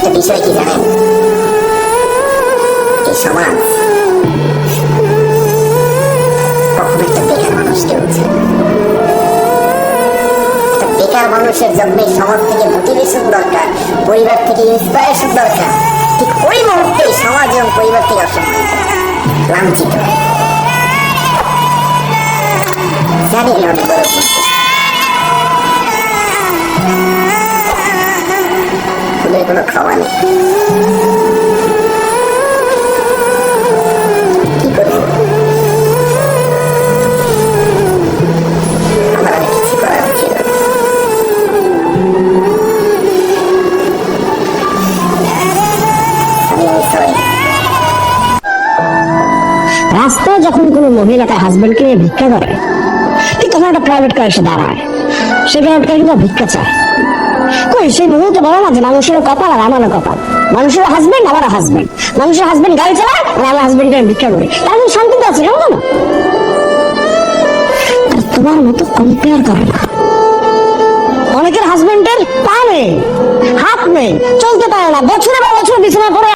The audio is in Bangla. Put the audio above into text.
একটা বিষয় কি জানেন, এই সমাজ কখনো একটা বেকার মানুষকে বুঝে। একটা বেকার মানুষের জন্যে সমাজ থেকে মোটিভেশন দরকার, পরিবার থেকে ইন্সপায়ারেশন দরকার। ঠিক ওই মুহূর্তে সমাজ এবং পরিবার থেকে অসম্মানিত, লাঞ্ছিত। জানি অনেক বড় ফুলের কোনো খাওয়া নেই, কি করবো? আমার অনেক কিছু করার ছিল। রাস্তায় যখন কোনো মহিলা তার হাজবেন্ডকে নিয়ে ভিক্ষা করে, ঠিক তখন একটা প্রাইভেট কার এসে দাঁড়ায়, সে প্রাইভেট কার কিন্তু ভিক্ষা চায়। কই সেই মুহূর্তে বলো না যে মানুষের কপাল আর আমারও কপাল, মানুষের হাজবেন্ড আমারও হাজবেন্ড, মানুষের হাজবেন্ড গাড়ি চালায় আর আমার হাজবেন্ডকে ভিক্ষা করে, তার কিন্তু শান্তিতে আছে কেমন না? তোমার মতো কম্পেয়ার করে না। অনেকের হাজবেন্ডের পা নেই, হাত নেই, চলতে পারে না, বছরে বা বছর বিছানা করে